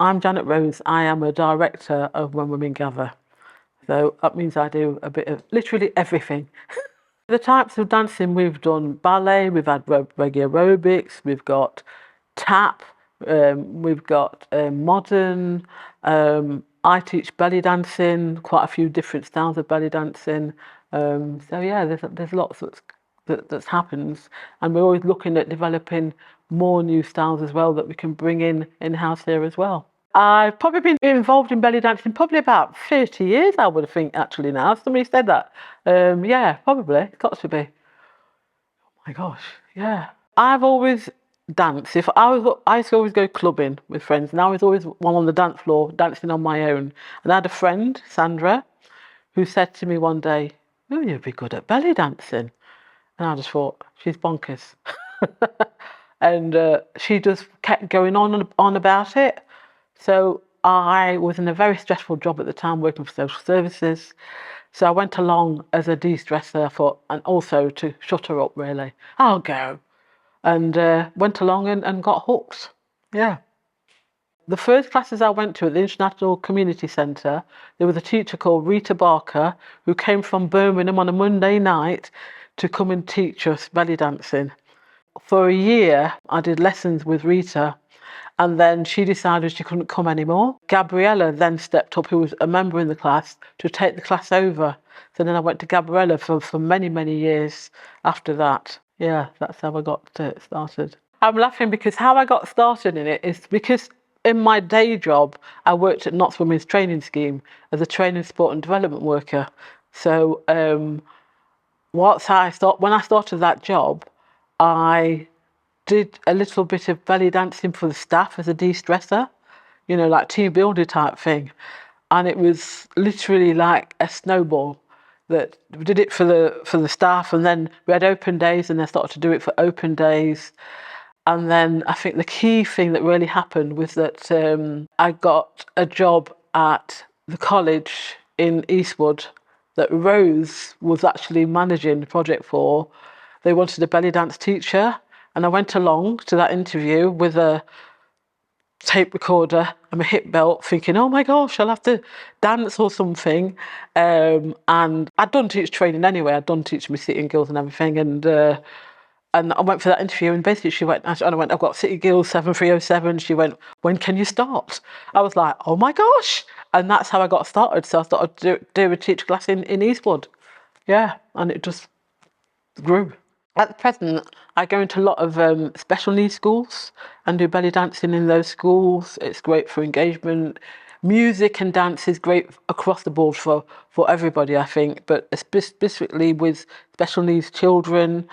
I'm Janet Rose. I am a director of When Women Gather. So that means I do a bit of literally everything. The types of dancing we've done: ballet, we've had reggae aerobics, we've got tap, we've got modern. I teach belly dancing, quite a few different styles of belly dancing. So yeah, there's lots that's happens, and we're always looking at developing more new styles as well that we can bring in-house here as well. I've probably been involved in belly dancing probably about 30 years, I would think, actually, now. Somebody said that. Yeah, probably. It's got to be. Oh my gosh, yeah. I've always danced. I used to always go clubbing with friends, and I was always one on the dance floor dancing on my own. And I had a friend, Sandra, who said to me one day, "Oh, you'd be good at belly dancing." And I just thought, she's bonkers. And she just kept going on and on about it. So I was in a very stressful job at the time, working for social services. So I went along as a de-stressor, I thought, and also to shut her up, really. I'll go. And went along and got hooked. Yeah. The first classes I went to at the International Community Centre, there was a teacher called Rita Barker who came from Birmingham on a Monday night to come and teach us belly dancing. For a year, I did lessons with Rita, and then she decided she couldn't come anymore. Gabriella then stepped up, who was a member in the class, to take the class over. So then I went to Gabriella for many, many years after that. Yeah, that's how I got started. I'm laughing because how I got started in it is because in my day job, I worked at Notts Women's Training Scheme as a training, sport and development worker. So when I started that job, I did a little bit of belly dancing for the staff as a de-stressor, like team builder type thing. And it was literally like a snowball that we did it for the staff, and then we had open days, and I started to do it for open days. And then I think the key thing that really happened was that I got a job at the college in Eastwood that Rose was actually managing the project for. They wanted a belly dance teacher, and I went along to that interview with a tape recorder and a hip belt thinking, oh my gosh, I'll have to dance or something. And I'd done teacher training anyway. I'd done teaching my sitting girls and everything. And I went for that interview, and basically she went, and I went, I've got City Girls 7307. She went, when can you start? I was like, oh my gosh. And that's how I got started. So I started do a teacher class in Eastwood. Yeah, and it just grew. At the present, I go into a lot of special needs schools and do belly dancing in those schools. It's great for engagement. Music and dance is great across the board for everybody, I think, but specifically with special needs children.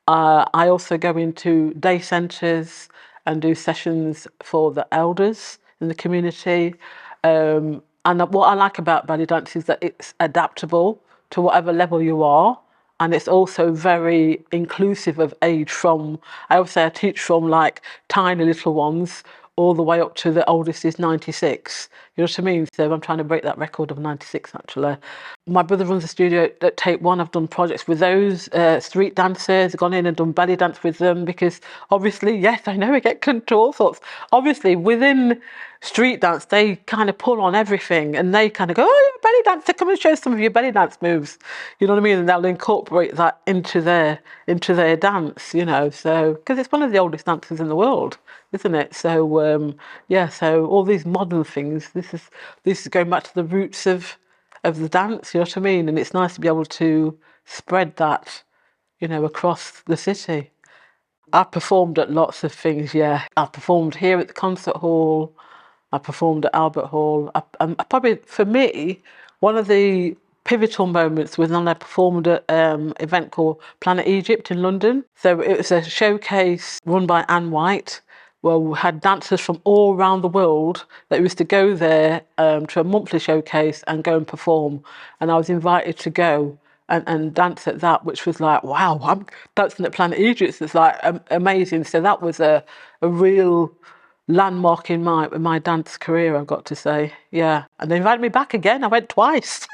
I also go into day centres and do sessions for the elders in the community. And what I like about belly dance is that it's adaptable to whatever level you are. And it's also very inclusive of age I always say I teach from like tiny little ones all the way up to the oldest is 96. You know what I mean? So I'm trying to break that record of 96 actually. My brother runs a studio at Tape One. I've done projects with those street dancers, gone in and done belly dance with them because obviously, yes, I know we get into all sorts. Obviously within street dance, they kind of pull on everything and they kind of go, oh, yeah, belly dance, come and show some of your belly dance moves. You know what I mean? And they'll incorporate that into their dance, so, because it's one of the oldest dances in the world, isn't it? So, yeah, so all these modern things, this is going back to the roots of the dance, you know what I mean? And it's nice to be able to spread that, across the city. I've performed at lots of things, yeah. I've performed here at the concert hall. I performed at Albert Hall. Probably, for me, one of the pivotal moments was when I performed at an event called Planet Egypt in London. So it was a showcase run by Anne White, where we had dancers from all around the world that used to go there to a monthly showcase and go and perform. And I was invited to go and dance at that, which was like, wow, I'm dancing at Planet Egypt. It's like amazing. So that was a real landmark in my dance career, I've got to say. Yeah. And they invited me back again. I went twice.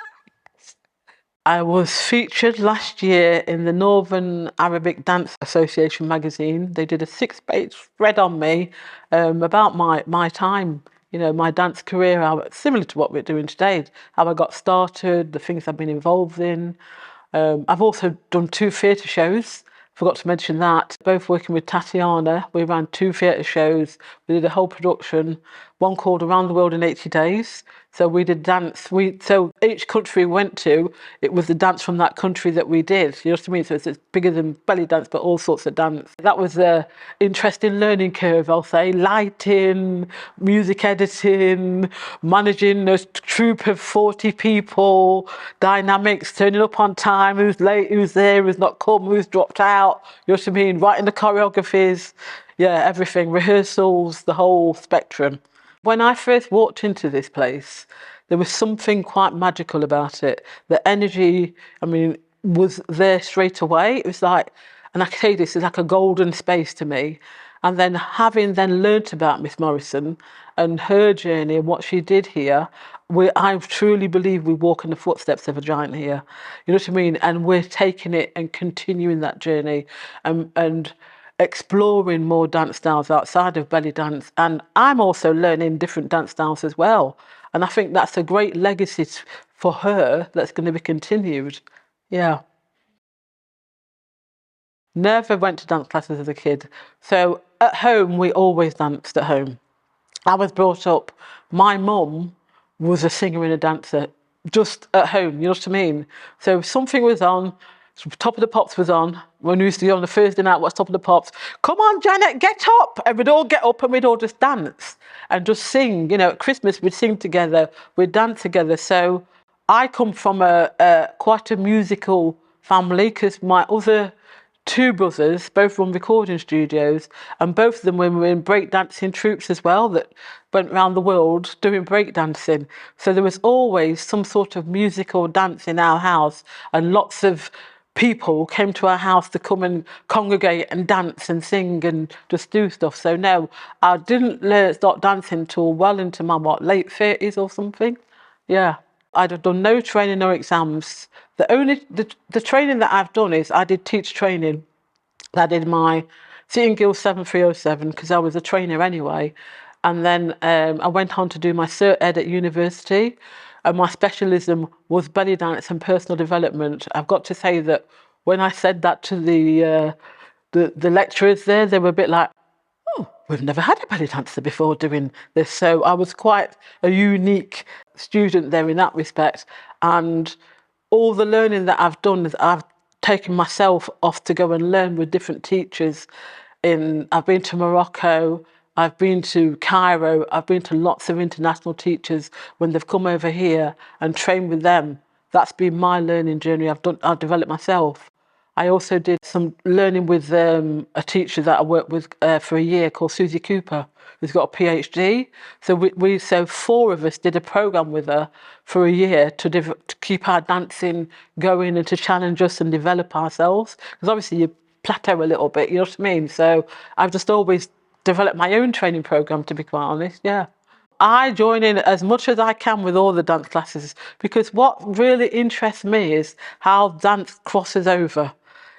I was featured last year in the Northern Arabic Dance Association magazine. They did a 6-page spread on me about my time you know, my dance career, similar to what we're doing today, how I got started, the things I've been involved in. I've also done 2 theatre shows. Forgot to mention that. Both working with Tatiana, we ran 2 theatre shows. We did a whole production, one called Around the World in 80 Days. So we did dance. So each country we went to, it was the dance from that country that we did. You know what I mean? So it's bigger than belly dance, but all sorts of dance. That was a interesting learning curve, I'll say. Lighting, music editing, managing a troupe of 40 people, dynamics, turning up on time, who's late, who's there, who's not come, who's dropped out. You know what I mean? Writing the choreographies, yeah, everything, rehearsals, the whole spectrum. When I first walked into this place, there was something quite magical about it. The energy, I mean, was there straight away. It was like, and I can tell you this, is like a golden space to me. And then having then learnt about Miss Morrison and her journey and what she did here, I truly believe we walk in the footsteps of a giant here. You know what I mean? And we're taking it and continuing that journey and exploring more dance styles outside of belly dance. And I'm also learning different dance styles as well. And I think that's a great legacy for her that's going to be continued. Yeah. Never went to dance classes as a kid. So at home, we always danced at home. I was brought up, my mum was a singer and a dancer just at home, you know what I mean? So if something was on, Top of the Pops was on, when we used to go on the Thursday night, what's Top of the Pops? Come on, Janet, get up! And we'd all get up and we'd all just dance and just sing. You know, at Christmas we'd sing together, we'd dance together. So I come from quite a musical family because my other 2 brothers both run recording studios, and both of them were in breakdancing troupes as well that went around the world doing breakdancing. So there was always some sort of musical dance in our house, and lots of people came to our house to come and congregate and dance and sing and just do stuff. So no, I didn't start dancing till well into my late 30s or something. Yeah. I'd have done no training or exams. The training that I've done is I did teach training. I did my Sitting Guild 7307 because I was a trainer anyway. And then I went on to do my Cert Ed at university. And my specialism was belly dance and personal development. I've got to say that when I said that to the lecturers there, they were a bit like, oh, we've never had a belly dancer before doing this. So I was quite a unique student there in that respect. And all the learning that I've done is I've taken myself off to go and learn with different teachers. I've been to Morocco, I've been to Cairo, I've been to lots of international teachers when they've come over here and trained with them. That's been my learning journey I've developed myself. I also did some learning with a teacher that I worked with for a year called Susie Cooper, who's got a PhD. So 4 of us did a program with her for a year to keep our dancing going and to challenge us and develop ourselves. Because obviously you plateau a little bit, you know what I mean? So I've just always developed my own training program, to be quite honest, yeah. I join in as much as I can with all the dance classes because what really interests me is how dance crosses over.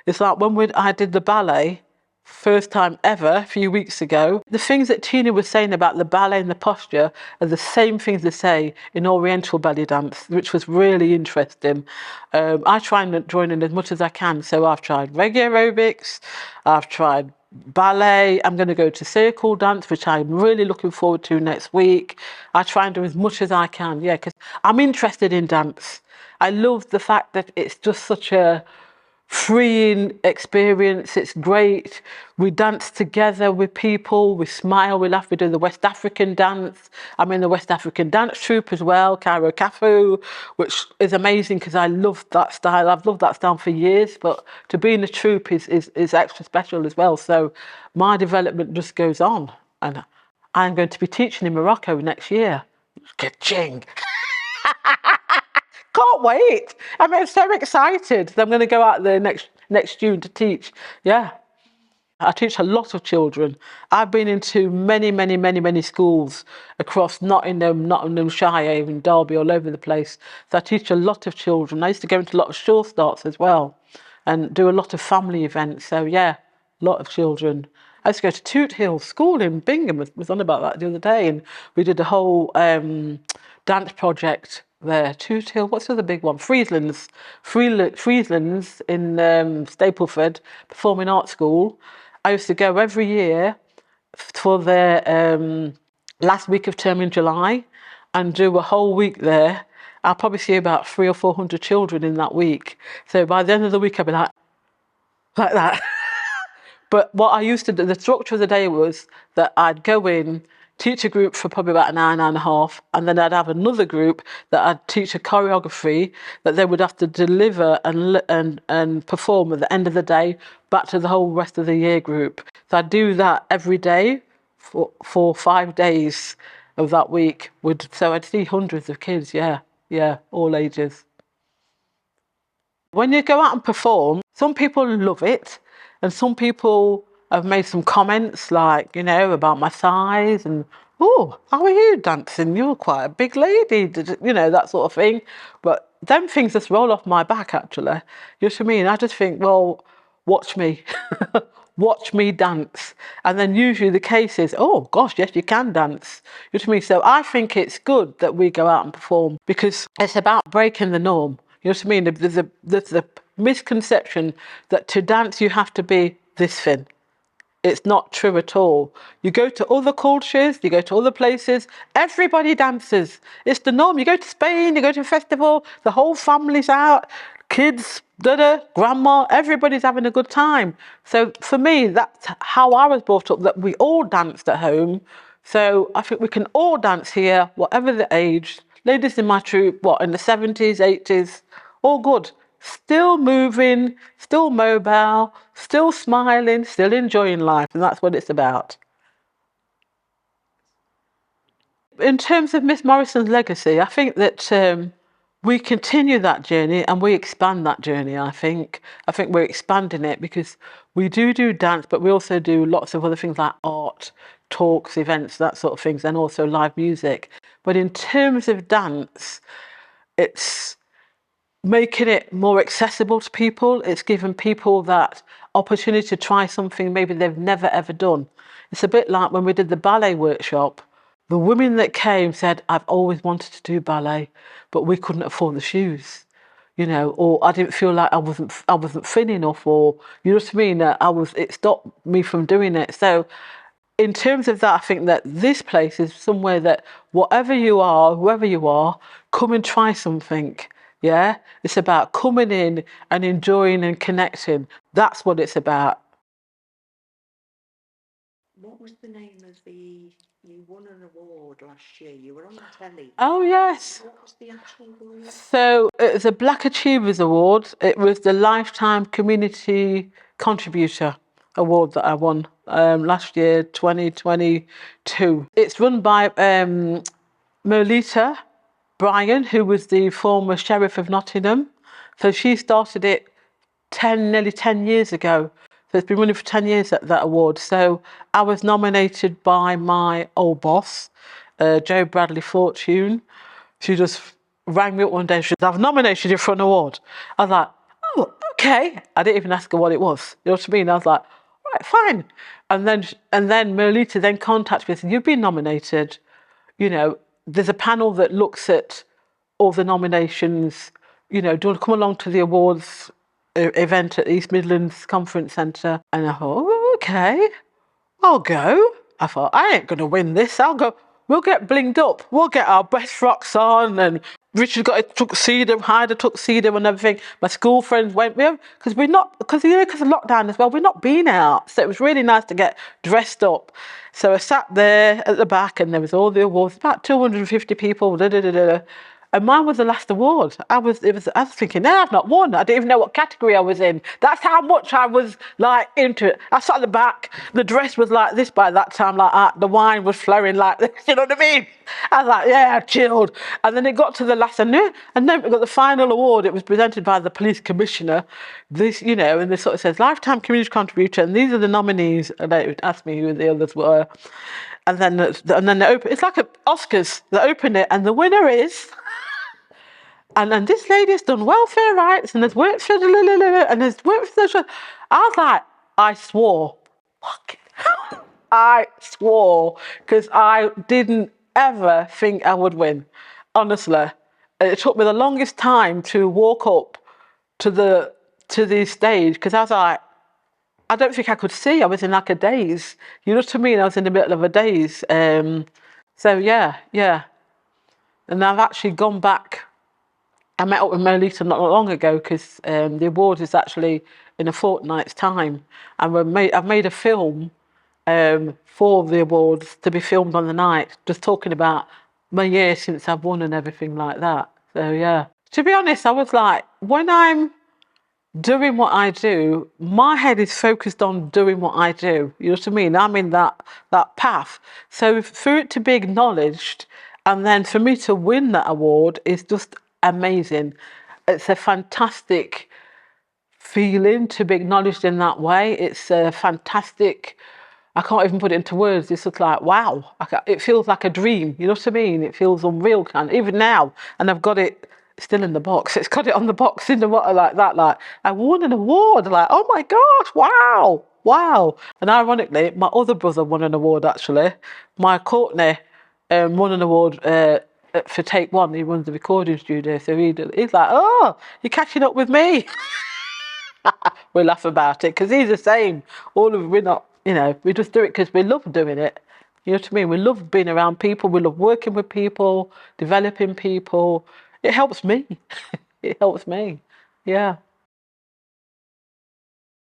It's like when I did the ballet, first time ever, a few weeks ago, the things that Tina was saying about the ballet and the posture are the same things they say in Oriental belly dance, which was really interesting. I try and join in as much as I can. So I've tried reggae aerobics, I've tried ballet, I'm going to go to circle dance, which I'm really looking forward to next week. I try and do as much as I can, yeah, because I'm interested in dance. I love the fact that it's just such a freeing experience. It's great. We dance together with people, we smile, we laugh, we do the West African dance. I'm in the West African dance troupe as well, Cairo Cafu, which is amazing because I love that style. I've loved that style for years, but to be in the troupe is extra special as well. So my development just goes on, and I'm going to be teaching in Morocco next year. Ka-ching! Can't wait. I'm so excited. I'm going to go out there next June to teach. Yeah. I teach a lot of children. I've been into many schools across Nottinghamshire, even Derby, all over the place. So I teach a lot of children. I used to go into a lot of sure starts as well and do a lot of family events. So yeah, a lot of children. I used to go to Toot Hill School in Bingham. Was on about that the other day, and we did a whole dance project there. Toot Hill, what's the other big one? Friesland's in Stapleford Performing Arts School. I used to go every year for their last week of term in July and do a whole week there. I'll probably see about 300 or 400 children in that week. So by the end of the week, I'd be like that. But what I used to do, the structure of the day was that I'd go in, teach a group for probably about an hour and a half, and then I'd have another group that I'd teach a choreography that they would have to deliver and perform at the end of the day back to the whole rest of the year group. So I'd do that every day for 5 days of that week. So I'd see hundreds of kids, yeah, all ages. When you go out and perform, some people love it, and some people have made some comments like, about my size and, oh, how are you dancing? You're quite a big lady, that sort of thing. But them things just roll off my back, actually. You know what I mean? I just think, well, watch me. Watch me dance. And then usually the case is, oh gosh, yes, you can dance. You know what I mean? So I think it's good that we go out and perform because it's about breaking the norm. You know what I mean? There's a misconception that to dance you have to be this thin. It's not true at all. You go to other cultures, you go to other places, everybody dances. It's the norm. You go to Spain, you go to a festival, the whole family's out, kids, grandma, everybody's having a good time. So for me, that's how I was brought up, that we all danced at home. So I think we can all dance here, whatever the age. Ladies in my troupe, in the 70s, 80s, all good. Still moving, still mobile, still smiling, still enjoying life. And that's what it's about. In terms of Miss Morrison's legacy, I think that we continue that journey and we expand that journey, I think. I think we're expanding it because we do dance, but we also do lots of other things like art, talks, events, that sort of things, and also live music. But in terms of dance, it's making it more accessible to people. It's giving people that opportunity to try something maybe they've never ever done. It's a bit like when we did the ballet workshop. The women that came said, I've always wanted to do ballet, but we couldn't afford the shoes, or I didn't feel like I wasn't thin enough, or you know what I mean? It stopped me from doing it. So in terms of that, I think that this place is somewhere that whatever you are, whoever you are, come and try something. Yeah, it's about coming in and enjoying and connecting. That's what it's about. What was the name of you won an award last year? You were on the telly. Oh, yes. What was the actual award? So it was a Black Achievers Award. It was the Lifetime Community Contributor Award that I won last year, 2022. It's run by Merlita Bryan, who was the former Sheriff of Nottingham. So she started it nearly 10 years ago. So it's been running for 10 years at that award. So I was nominated by my old boss, Jo Bradley Fortune. She just rang me up one day and she said, I've nominated you for an award. I was like, oh, okay. I didn't even ask her what it was. You know what I mean? I was like, right, fine. And then Merlita then contacted me and said, you've been nominated. There's a panel that looks at all the nominations. Do you want to come along to the awards event at East Midlands Conference Centre? And I thought, oh, okay, I'll go. I thought, I ain't going to win this. I'll go. We'll get blinged up. We'll get our best frocks on. And Richard got a tuxedo, hired a tuxedo and everything. My school friends went with him because because of lockdown as well, we've not been out. So it was really nice to get dressed up. So I sat there at the back and there was all the awards, about 250 people. And mine was the last award. I was thinking, no, I've not won. I didn't even know what category I was in. That's how much I was like into it. I sat at the back. The dress was like this by that time, like that. The wine was flowing like this. You know what I mean? I was like, yeah, I chilled. And then it got to the last, and then we got the final award. It was presented by the police commissioner. This, and this sort of says Lifetime Community Contributor, and these are the nominees. And they asked me who the others were. And then they open. It's like Oscars. They open it, and the winner is. And this lady's done welfare rights and has worked for and has worked for I was like, I swore, fucking hell. I swore because I didn't ever think I would win. Honestly, it took me the longest time to walk up to the stage because I was like, I don't think I could see. I was in like a daze. You know what I mean? I was in the middle of a daze. So yeah, yeah. And I've actually gone back. I met up with Melita not long ago because the award is actually in a fortnight's time, and I've made a film for the awards to be filmed on the night, just talking about my year since I've won and everything like that. So yeah. To be honest, I was like, when I'm doing what I do, my head is focused on doing what I do. You know what I mean? I'm in that path. So for it to be acknowledged and then for me to win that award is just amazing. It's a fantastic feeling to be acknowledged in that way. It's a fantastic, I can't even put it into words. It's just like, wow, it feels like a dream. You know what I mean? It feels unreal, even now. And I've got it still in the box. It's got it on the box in the water like that. Like, I won an award. Like, oh my gosh, wow, wow. And ironically, my other brother won an award actually. My Courtney won an award for Take One. He runs the recording studio. So he's like, oh, you're catching up with me. We laugh about it because he's the same. We're not, we just do it because we love doing it. You know what I mean? We love being around people. We love working with people, developing people. It helps me. It helps me. Yeah.